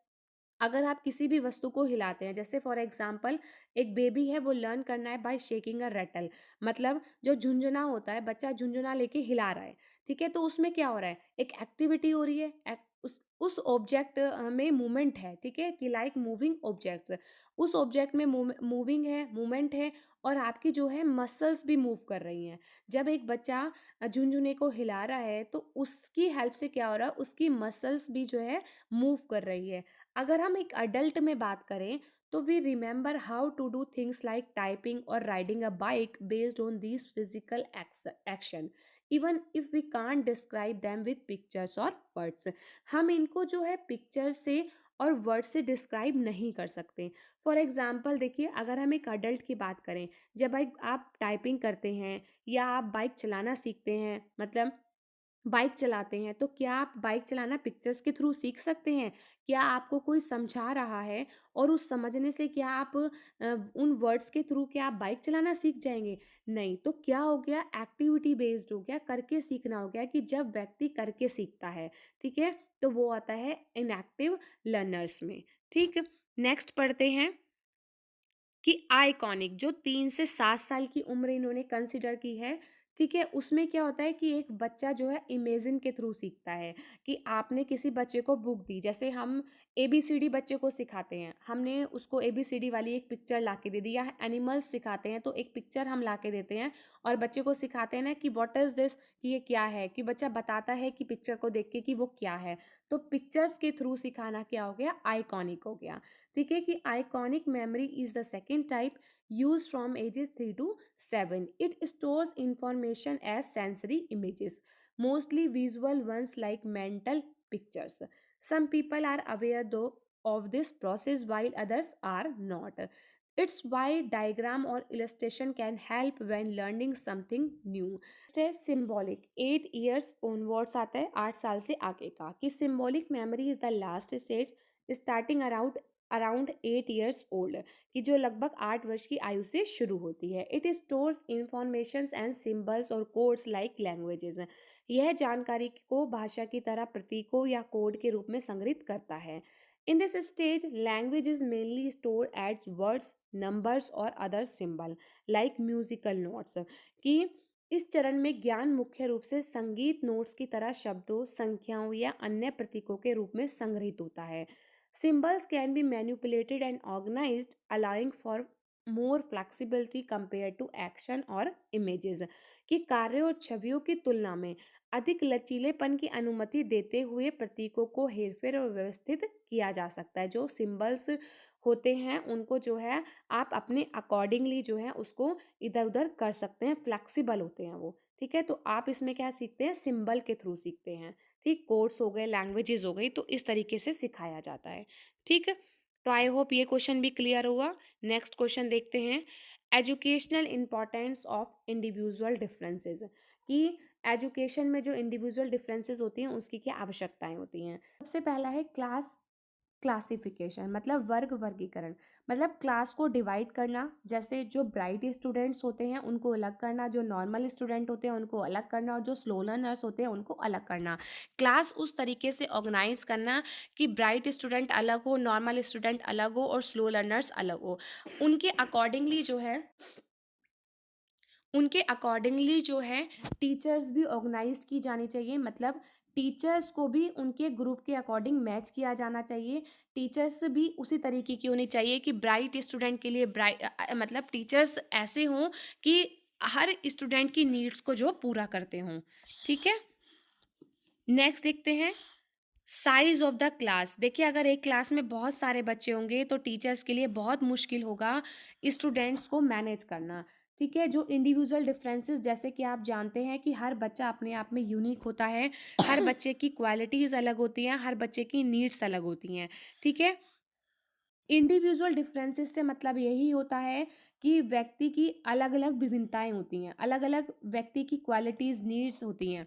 अगर आप किसी भी वस्तु को हिलाते हैं, जैसे फॉर एग्जाम्पल एक बेबी है, वो लर्न करना है बाय शेकिंग अ रैटल, मतलब जो झुंझुना होता है, बच्चा झुंझुना लेके हिला रहा है, ठीक है, तो उसमें क्या हो रहा है, एक एक्टिविटी हो रही है, उस ऑब्जेक्ट में मूवमेंट है, ठीक है, कि लाइक मूविंग ऑब्जेक्ट्स, उस ऑब्जेक्ट में मूविंग है, मूवमेंट है, और आपकी जो है मसल्स भी मूव कर रही हैं। जब एक बच्चा झुनझुने को हिला रहा है तो उसकी हेल्प से क्या हो रहा है, उसकी मसल्स भी जो है मूव कर रही है। अगर हम एक अडल्ट में बात करें तो we remember how to do things like typing और riding a bike based on these physical action, even if we can't describe them with pictures और वर्ड्स। हम इनको जो है पिक्चर से और वर्ड से डिस्क्राइब नहीं कर सकते। फॉर एग्जाम्पल देखिए, अगर हम एक अडल्ट की बात करें, जब आप टाइपिंग करते हैं या आप बाइक चलाना सीखते हैं, मतलब बाइक चलाते हैं, तो क्या आप बाइक चलाना पिक्चर्स के थ्रू सीख सकते हैं? क्या आपको कोई समझा रहा है और उस समझने से क्या आप उन वर्ड्स के थ्रू क्या आप बाइक चलाना सीख जाएँगे? नहीं, तो क्या हो गया, एक्टिविटी बेस्ड हो गया, करके सीखना हो गया, कि जब व्यक्ति करके सीखता है, ठीक है? तो वो आता है इनएक्टिव लर्नर्स में, ठीक? नेक्स्ट पढ़ते हैं कि आइकॉनिक, जो 3 से 7 साल की उम्र इन्होंने कंसिडर की है, ठीक है? उसमें क्या होता है कि एक बच्चा जो है इमेजिन के थ्रू सीखता है, कि आपने किसी बच्चे को बुक दी, जैसे हम एबीसीडी बच्चे को सिखाते हैं, हमने उसको एबीसीडी वाली एक पिक्चर ला के दे दी, या एनिमल्स सिखाते हैं तो एक पिक्चर हम ला के देते हैं और बच्चे को सिखाते हैं ना कि व्हाट इज़ दिस, कि ये क्या है? कि बच्चा बताता है कि पिक्चर को देख के कि वो क्या है। तो पिक्चर्स के थ्रू सिखाना क्या हो गया? आइकॉनिक हो गया। ठीक है, कि iconic memory is the second type used from ages 3 to 7. It stores information as sensory images, mostly visual ones like mental pictures. Some people are aware though of this process while others are not. It's why diagram or illustration can help when learning something new. है symbolic, 8 years onwards आता है, 8 साल से आगे का, कि symbolic memory is the last stage starting around around 8 years old, कि जो लगभग 8 वर्ष की आयु से शुरू होती है। It stores information and symbols और कोड्स लाइक लैंग्वेजेस। यह जानकारी को भाषा की तरह प्रतीकों या कोड के रूप में संग्रहित करता है। In this stage language is mainly stored as words, numbers और other symbol like musical notes, कि इस चरण में ज्ञान मुख्य रूप से संगीत नोट्स की तरह शब्दों, संख्याओं या अन्य प्रतीकों के रूप में संग्रहित होता है। Symbols can be manipulated and organized, allowing for more flexibility compared to action और images, कि कार्य और छवियों की तुलना में अधिक लचीलेपन की अनुमति देते हुए प्रतीकों को हेरफेर और व्यवस्थित किया जा सकता है। जो सिंबल्स होते हैं उनको जो है आप अपने अकॉर्डिंगली जो है उसको इधर उधर कर सकते हैं, फ्लेक्सिबल होते हैं वो, ठीक है। तो आप इसमें क्या सीखते हैं, सिंबल के थ्रू सीखते हैं, ठीक। कोड्स हो गए, लैंग्वेजेस हो गई, तो इस तरीके से सिखाया जाता है, ठीक। तो आई होप ये क्वेश्चन भी क्लियर हुआ। नेक्स्ट क्वेश्चन देखते हैं, educational importance of individual differences, कि एजुकेशन में जो इंडिविजुअल डिफरेंसेस होती हैं उसकी क्या आवश्यकताएं होती हैं। सबसे पहला है क्लास क्लासिफिकेशन, मतलब वर्गीकरण, मतलब क्लास को डिवाइड करना, जैसे जो ब्राइट स्टूडेंट्स होते हैं उनको अलग करना, जो नॉर्मल स्टूडेंट होते हैं उनको अलग करना, और जो स्लो लर्नर्स होते हैं उनको अलग करना। क्लास उस तरीके से ऑर्गेनाइज करना कि ब्राइट स्टूडेंट अलग हो, नॉर्मल स्टूडेंट अलग हो और स्लो लर्नर्स अलग हो। उनके अकॉर्डिंगली जो है उनके अकॉर्डिंगली जो है टीचर्स भी ऑर्गेनाइज्ड की जानी चाहिए, मतलब टीचर्स को भी उनके ग्रुप के अकॉर्डिंग मैच किया जाना चाहिए। टीचर्स भी उसी तरीके की होनी चाहिए कि ब्राइट स्टूडेंट के लिए मतलब टीचर्स ऐसे हों कि हर स्टूडेंट की नीड्स को जो पूरा करते हों, ठीक है। नेक्स्ट देखते हैं, साइज ऑफ द क्लास। देखिए, अगर एक क्लास में बहुत सारे बच्चे होंगे तो टीचर्स के लिए बहुत मुश्किल होगा स्टूडेंट्स को मैनेज करना, ठीक है। जो इंडिविजुअल डिफरेंसेस, जैसे कि आप जानते हैं कि हर बच्चा अपने आप में यूनिक होता है, हर बच्चे की क्वालिटीज़ अलग होती हैं, हर बच्चे की नीड्स अलग होती हैं, ठीक है। इंडिविजुअल डिफरेंसेस से मतलब यही होता है कि व्यक्ति की अलग अलग विभिन्नताएं होती हैं, अलग अलग व्यक्ति की क्वालिटीज़, नीड्स होती हैं,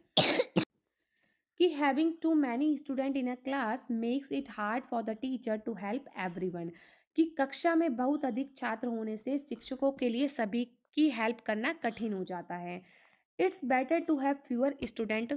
कि having too many student in a class makes it hard for the teacher to help everyone, कि कक्षा में बहुत अधिक छात्र होने से शिक्षकों के लिए सभी की हेल्प करना कठिन हो जाता है। It's better to have fewer student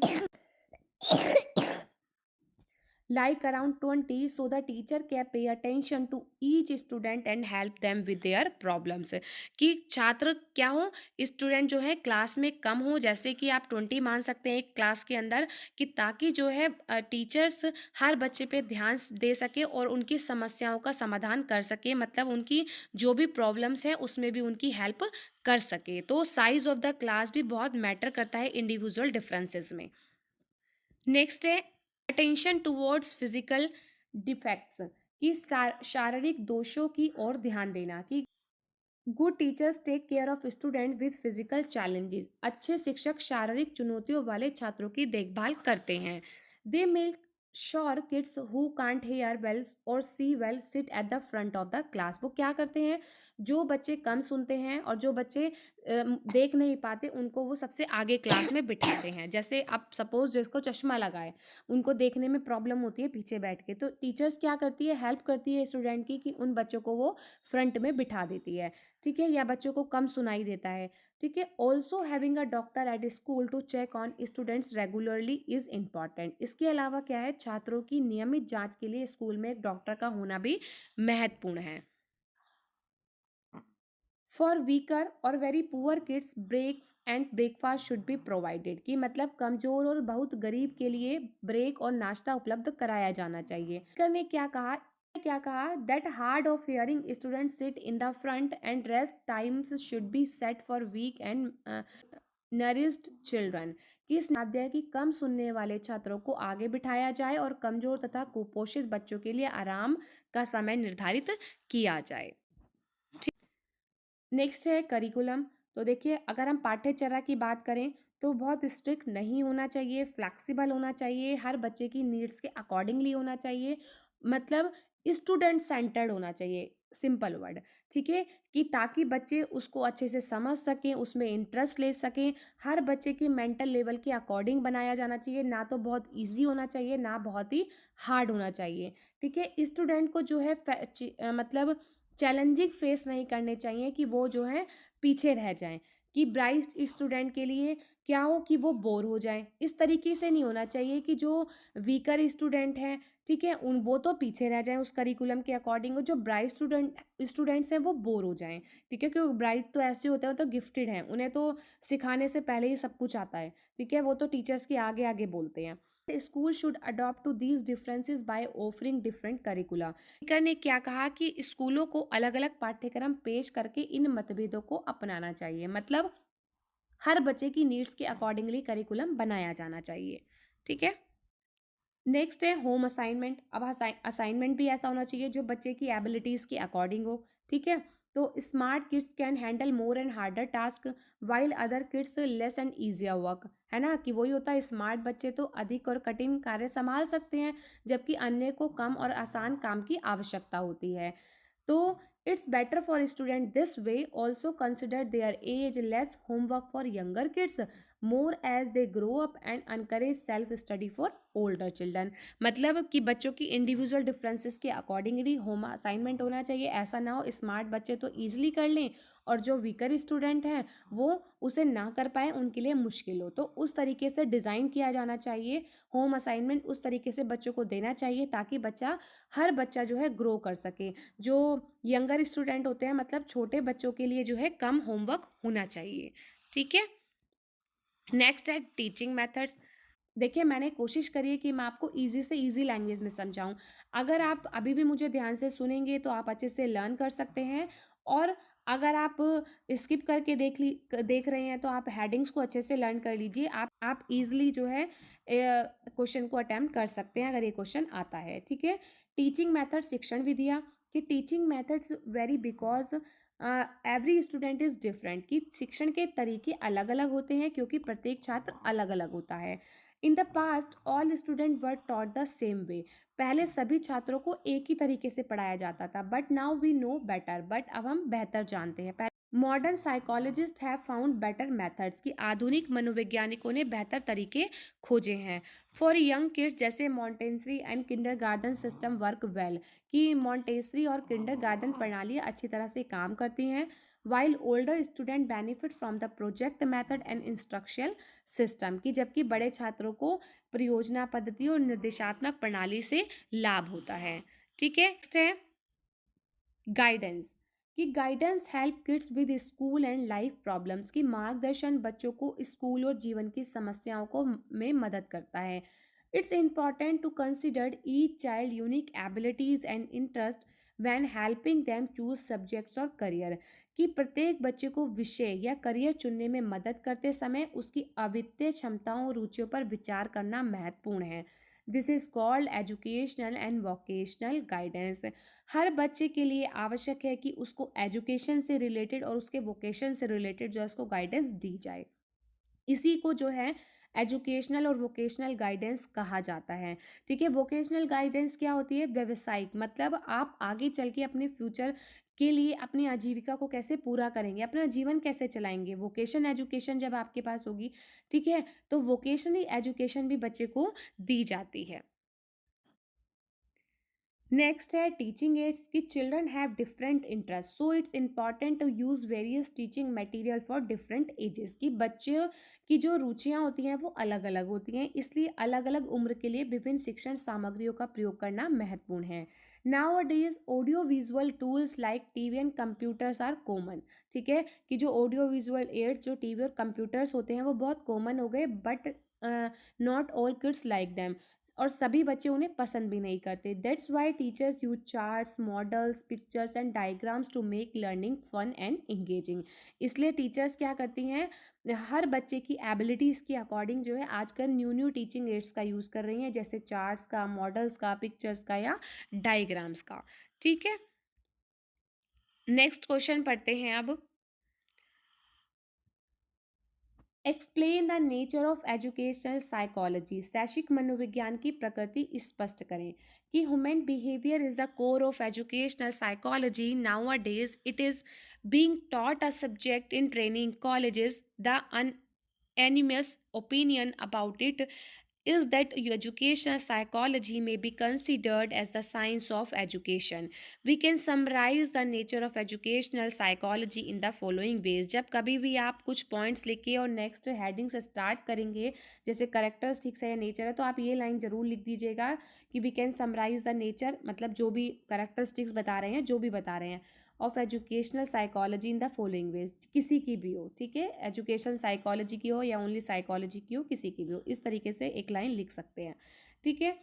like around 20 so the teacher can pay attention to each student and help them with their problems। कि छात्र क्या हो, स्टूडेंट जो है क्लास में कम हो, जैसे कि आप 20 मान सकते हैं एक क्लास के अंदर, कि ताकि जो है टीचर्स हर बच्चे पे ध्यान दे सके और उनकी समस्याओं का समाधान कर सके, मतलब उनकी जो भी प्रॉब्लम्स है उसमें भी उनकी हेल्प कर सके। तो साइज ऑफ द क्लास भी बहुत मैटर करता है इंडिविजुअल डिफरेंसेस में। नेक्स्ट है अटेंशन टुवर्ड्स फिजिकल डिफेक्ट्स, कि शारीरिक दोषों की ओर ध्यान देना, कि good teachers take care of student with physical challenges, अच्छे शिक्षक शारीरिक चुनौतियों वाले छात्रों की देखभाल करते हैं। They make sure kids who can't hear well और see well sit at the front of the class. वो क्या करते हैं, जो बच्चे कम सुनते हैं और जो बच्चे देख नहीं पाते उनको वो सबसे आगे क्लास में बिठाते हैं। जैसे आप सपोज जिसको चश्मा लगा है, उनको देखने में प्रॉब्लम होती है पीछे बैठ के, तो टीचर्स क्या करती है, हेल्प करती है स्टूडेंट की, कि उन बच्चों को वो फ्रंट में बिठा देती है। ठीक है, या बच्चों को कम सुनाई देता है। ठीक है, also having a doctor at school to check on students regularly is important. इसके अलावा क्या है, छात्रों की नियमित जांच के लिए स्कूल में एक डॉक्टर का होना भी महत्वपूर्ण है। फॉर वीकर और very poor kids breaks and breakfast should be provided, कि मतलब कमजोर और बहुत गरीब के लिए ब्रेक और नाश्ता उपलब्ध कराया जाना चाहिए। स्पीकर ने क्या कहा that hard of hearing student sit in the front and rest times should be set for weak and nourished children, कि इस अध्याय की कम सुनने वाले छात्रों को आगे बिठाया जाए और कमजोर तथा कुपोषित बच्चों के लिए आराम का समय निर्धारित किया जाए। नेक्स्ट है करिकुलम। तो देखिए, अगर हम पाठ्यचर्या की बात करें तो बहुत स्ट्रिक्ट नहीं होना चाहिए, फ्लेक्सिबल होना चाहिए, हर बच्चे की नीड्स के अकॉर्डिंगली होना चाहिए, मतलब स्टूडेंट सेंटर्ड होना चाहिए, सिंपल वर्ड। ठीक है, कि ताकि बच्चे उसको अच्छे से समझ सकें, उसमें इंटरेस्ट ले सकें। हर बच्चे की मेंटल लेवल के अकॉर्डिंग बनाया जाना चाहिए, ना तो बहुत ईजी होना चाहिए ना बहुत ही हार्ड होना चाहिए। ठीक है, स्टूडेंट को जो है मतलब चैलेंजिंग फेस नहीं करने चाहिए कि वो जो है पीछे रह जाएं, कि ब्राइट स्टूडेंट के लिए क्या हो कि वो बोर हो जाएं। इस तरीके से नहीं होना चाहिए कि जो वीकर स्टूडेंट हैं, ठीक है, उन वो तो पीछे रह जाएं उस करिकुलम के अकॉर्डिंग, और जो ब्राइट स्टूडेंट्स हैं वो बोर हो जाएं। ठीक है, क्योंकि ब्राइट तो ऐसे होते हैं, वो तो गिफ्टेड हैं, उन्हें तो सिखाने से पहले ही सब कुछ आता है। ठीक है, वो तो टीचर्स के आगे आगे बोलते हैं। School should adopt to these differences by offering different curricula. Speaker ने क्या कहा कि स्कूलों को अलग अलग पाठ्यक्रम पेश करके इन मतभेदों को अपनाना चाहिए, मतलब हर बच्चे की नीड्स के अकॉर्डिंगली करिकुलम बनाया जाना चाहिए। ठीक है, नेक्स्ट है होम असाइनमेंट। अब असाइनमेंट भी ऐसा होना चाहिए जो बच्चे की एबिलिटीज़ के अकॉर्डिंग हो। ठीक है, तो smart kids can handle more and harder task while other kids less and easier work, है ना, कि वही होता है, स्मार्ट बच्चे तो अधिक और कठिन कार्य संभाल सकते हैं, जबकि अन्य को कम और आसान काम की आवश्यकता होती है। तो it's better for student this way, also consider their age, less homework for younger kids more as they grow up and encourage self study for older children. मतलब कि बच्चों की इंडिविजुअल डिफरेंसेस के अकॉर्डिंगली होम असाइनमेंट होना चाहिए। ऐसा ना हो स्मार्ट बच्चे तो ईजिली कर लें और जो वीकर स्टूडेंट हैं वो उसे ना कर पाए, उनके लिए मुश्किल हो, तो उस तरीके से डिज़ाइन किया जाना चाहिए। होम असाइनमेंट उस तरीके से बच्चों को देना चाहिए ताकि हर बच्चा जो है ग्रो कर सके। जो यंगर स्टूडेंट होते हैं, मतलब छोटे बच्चों के लिए जो है कम होमवर्क होना चाहिए। ठीक है, नेक्स्ट है टीचिंग मेथड्स। देखिए, मैंने कोशिश करी है कि मैं आपको ईज़ी से ईज़ी लैंग्वेज में समझाऊँ। अगर आप अभी भी मुझे ध्यान से सुनेंगे तो आप अच्छे से लर्न कर सकते हैं, और अगर आप स्किप करके देख रहे हैं तो आप हेडिंग्स को अच्छे से लर्न कर लीजिए। आप ईज़िली जो है क्वेश्चन को अटेम्प्ट कर सकते हैं अगर ये क्वेश्चन आता है। ठीक है, टीचिंग मेथड शिक्षण विधियाँ, कि teaching methods very because every student is different, कि शिक्षण के तरीके अलग-अलग होते हैं क्योंकि प्रत्येक छात्र अलग-अलग होता है। In the past all student were taught the same way, पहले सभी छात्रों को एक ही तरीके से पढ़ाया जाता था, but now we know better, but अब हम बेहतर जानते हैं। Modern psychologists have found better methods, की आधुनिक मनोवैज्ञानिकों ने बेहतर तरीके खोजे हैं। फॉर यंग किड्स, जैसे Montessori and kindergarten system work well, कि मॉन्टेसरी और किंडरगार्टन प्रणालियाँ अच्छी तरह से काम करती हैं। while older student benefit from the project method and instructional system, कि जबकि बड़े छात्रों को परियोजना पद्धति और निर्देशात्मक प्रणाली से लाभ होता है। ठीक है, नेक्स्ट है गाइडेंस, कि guidance help kids with school and life problems, की मार्गदर्शन बच्चों को स्कूल और जीवन की समस्याओं को में मदद करता है। It's important to consider each child unique abilities and interest when helping them choose subjects और करियर, कि प्रत्येक बच्चे को विषय या करियर चुनने में मदद करते समय उसकी अद्वितीय क्षमताओं और रुचियों पर विचार करना महत्वपूर्ण है। This is called educational and vocational guidance. हर बच्चे के लिए आवश्यक है कि उसको एजुकेशन से रिलेटेड और उसके वोकेशन से रिलेटेड जो है उसको गाइडेंस दी जाए। इसी को जो है एजुकेशनल और वोकेशनल गाइडेंस कहा जाता है। ठीक है, वोकेशनल गाइडेंस क्या होती है? व्यवसायिक, मतलब आप आगे चल के अपने फ्यूचर के लिए अपनी आजीविका को कैसे पूरा करेंगे, अपना जीवन कैसे चलाएंगे। वोकेशन एजुकेशन जब आपके पास होगी, ठीक है, तो वोकेशनल एजुकेशन भी बच्चे को दी जाती है। नेक्स्ट है टीचिंग एड्स, कि children have different interest so it's important to use various teaching material for different ages, की बच्चों की जो रुचियां होती हैं वो अलग अलग होती हैं, इसलिए अलग अलग उम्र के लिए विभिन्न शिक्षण सामग्रियों का प्रयोग करना महत्वपूर्ण है। Nowadays audio visual tools like TV and computers are common. ठीक है, कि जो ऑडियो विजुअल एड्स जो टीवी और कंप्यूटर्स होते हैं वो बहुत कॉमन हो गए, but not all kids like them, और सभी बच्चे उन्हें पसंद भी नहीं करते। That's why teachers use charts, models, pictures and diagrams to make learning fun and engaging. इसलिए टीचर्स क्या करती हैं, हर बच्चे की एबिलिटीज़ के अकॉर्डिंग जो है आजकल न्यू न्यू टीचिंग एड्स का यूज़ कर रही हैं, जैसे चार्ट्स का, मॉडल्स का, पिक्चर्स का या डायग्राम्स का। ठीक है, नेक्स्ट क्वेश्चन पढ़ते हैं अब। Explain the nature of educational psychology, शैक्षिक मनोविज्ञान की प्रकृति स्पष्ट करें, कि human behaviour is the core of educational psychology. Now a days it is being taught a subject in training colleges. The unanimous opinion about it is that educational psychology may be considered as the science of education. We can summarize the nature of educational psychology in the following ways. जब कभी भी आप कुछ points लिखे और next heading से start करेंगे, जैसे करेक्टरिस्टिक्स है या नेचर है, तो आप ये लाइन जरूर लिख दीजिएगा कि we can summarise the nature, मतलब जो भी करेक्टरिस्टिक्स बता रहे हैं, जो भी बता रहे हैं, of educational psychology in the following veg, किसी की भी हो। ठीक है, एजुकेशन साइकोलॉजी की हो या ओनली साइकोलॉजी की हो, किसी की भी हो, इस तरीके से एक लाइन लिख सकते हैं। ठीक है,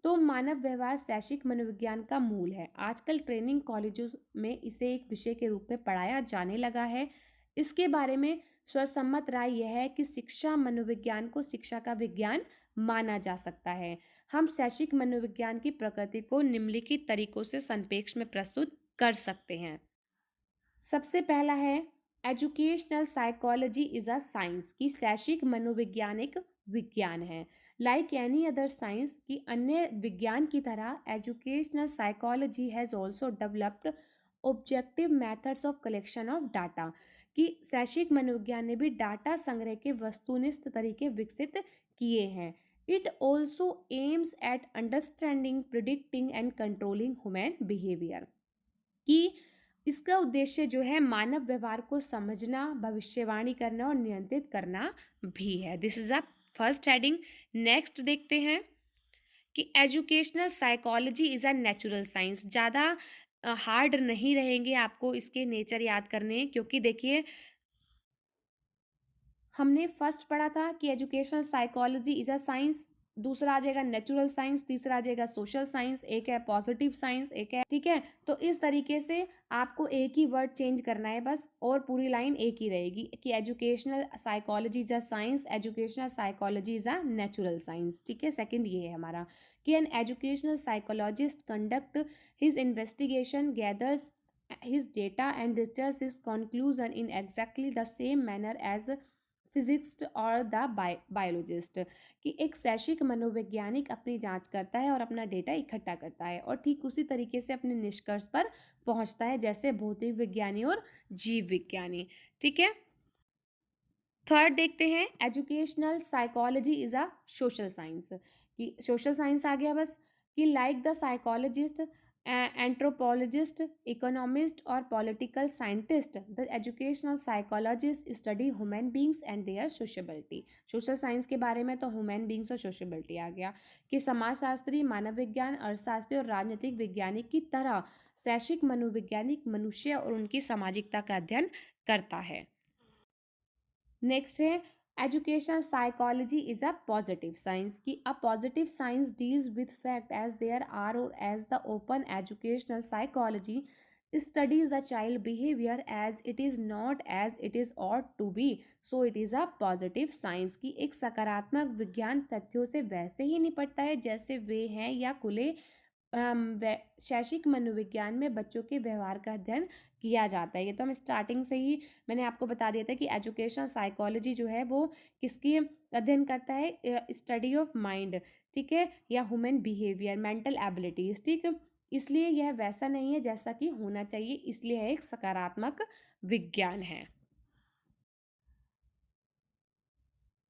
तो मानव व्यवहार शैक्षिक मनोविज्ञान का मूल है। आजकल ट्रेनिंग कॉलेजों में इसे एक विषय के रूप में पढ़ाया जाने लगा है। इसके बारे में सर्वसम्मत राय यह है कि शिक्षा मनोविज्ञान को शिक्षा का विज्ञान माना जा सकता है। हम शैक्षिक मनोविज्ञान की प्रकृति को निम्नलिखित तरीकों से संक्षेप में प्रस्तुत कर सकते हैं। सबसे पहला है educational psychology is a science, की शैक्षिक मनोवैज्ञानिक विज्ञान है। लाइक एनी अदर साइंस, की अन्य विज्ञान की तरह educational psychology has also developed objective methods of collection of data, कि शैक्षिक मनोविज्ञान ने भी डाटा संग्रह के वस्तुनिष्ठ तरीके विकसित किए हैं। It also aims at understanding, predicting and controlling human behaviour, कि इसका उद्देश्य जो है मानव व्यवहार को समझना, भविष्यवाणी करना और नियंत्रित करना भी है। This is a first heading. Next देखते हैं कि educational psychology is a natural science. ज़्यादा हार्ड नहीं रहेंगे आपको इसके नेचर याद करने, क्योंकि देखिए हमने फर्स्ट पढ़ा था कि educational psychology is a science, दूसरा आ जाएगा नेचुरल साइंस, तीसरा आ जाएगा सोशल साइंस, एक है पॉजिटिव साइंस, एक है। ठीक है, तो इस तरीके से आपको एक ही वर्ड चेंज करना है बस, और पूरी लाइन एक ही रहेगी कि educational psychology is a science, educational psychology is a natural science. ठीक है, सेकंड ये है हमारा कि an educational psychologist conduct his investigation, gathers his data and reaches his conclusion in exactly the same manner as physics और the biologist, कि एक शैक्षिक मनोवैज्ञानिक अपनी जांच करता है और अपना डेटा इकट्ठा करता है और ठीक उसी तरीके से अपने निष्कर्ष पर पहुंचता है जैसे भौतिक विज्ञानी और जीव विज्ञानी। ठीक है, थर्ड देखते हैं educational psychology is a social science, कि सोशल साइंस आ गया बस, कि like the psychologist anthropologist, economist और political scientist. The educational psychologist study human beings and their sociability. Social science के बारे में तो ह्यूमन बींग्स और सोशबिलिटी आ गया। कि समाजशास्त्री, मानव विज्ञान, अर्थशास्त्री और राजनीतिक वैज्ञानिक की तरह शैक्षिक मनोवैज्ञानिक मनुष्य और उनकी सामाजिकता का अध्ययन करता है। नेक्स्ट है education psychology is a positive science. की a positive science deals with fact as there are और as the open educational psychology studies the child behavior as it is not as it is ought to be, so it is a positive science। की एक सकारात्मक विज्ञान तथ्यों से वैसे ही निपटता है जैसे वे हैं या खुले शैक्षिक मनोविज्ञान में बच्चों के व्यवहार का अध्ययन किया जाता है। ये तो हम स्टार्टिंग से ही मैंने आपको बता दिया था कि एजुकेशन साइकोलॉजी जो है वो किसकी अध्ययन करता है, स्टडी ऑफ माइंड, ठीक है, या ह्यूमन बिहेवियर, मेंटल एबिलिटीज, ठीक। इसलिए यह वैसा नहीं है जैसा कि होना चाहिए, इसलिए यह एक सकारात्मक विज्ञान है।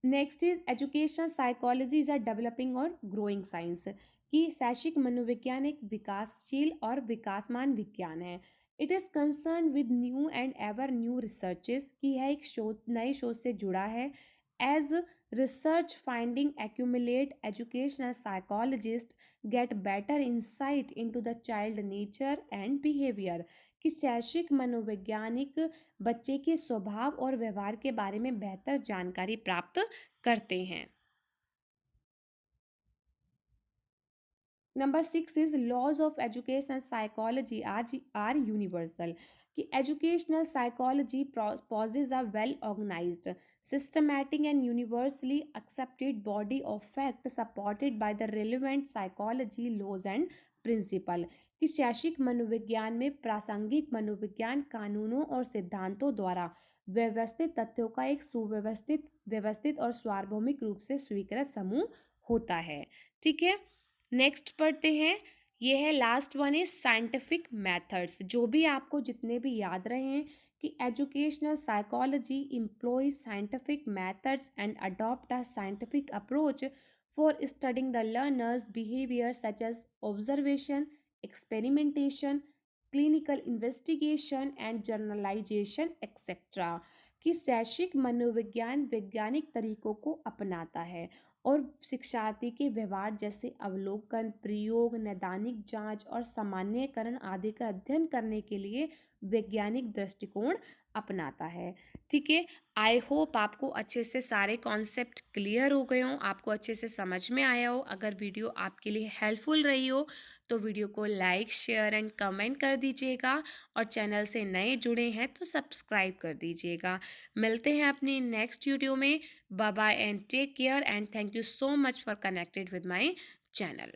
Next is education psychology is a developing और ग्रोइंग साइंस। कि शैक्षिक मनोविज्ञान एक विकासशील और विकासमान विज्ञान है। It is concern with new and ever new researches. कि यह एक शोध, नए शोध से जुड़ा है। As research finding accumulate, educational psychologist get better insight into the child nature and behaviour. कि शैक्षिक मनोवैज्ञानिक बच्चे के स्वभाव और व्यवहार के बारे में बेहतर जानकारी प्राप्त करते हैं। Number 6 is laws of educational psychology are universal. कि educational psychology poses a well organised, systematic and universally accepted body of fact supported by the relevant psychology laws and principle. कि शैक्षिक मनोविज्ञान में प्रासंगिक मनोविज्ञान कानूनों और सिद्धांतों द्वारा व्यवस्थित तथ्यों का एक सुव्यवस्थित व्यवस्थित और सार्वभौमिक रूप से स्वीकृत समूह होता है, ठीक है। नेक्स्ट पढ़ते हैं। ये है last one is scientific methods. जो भी आपको जितने भी याद रहे हैं कि educational psychology employ scientific methods and adopt a scientific approach for studying the learner's behaviour such as observation, experimentation, clinical investigation and generalisation etcetera. कि शैक्षिक मनोविज्ञान वैज्ञानिक तरीकों को अपनाता है और शिक्षार्थी के व्यवहार जैसे अवलोकन, प्रयोग, नैदानिक जांच और सामान्यकरण आदि का अध्ययन करने के लिए वैज्ञानिक दृष्टिकोण अपनाता है, ठीक है। आई होप आपको अच्छे से सारे कॉन्सेप्ट क्लियर हो गए हों, आपको अच्छे से समझ में आया हो। अगर वीडियो आपके लिए हेल्पफुल रही हो तो वीडियो को लाइक, शेयर एंड कमेंट कर दीजिएगा और चैनल से नए जुड़े हैं तो सब्सक्राइब कर दीजिएगा। मिलते हैं अपनी नेक्स्ट वीडियो में। Bye bye and take care and thank you so much for connected with my channel.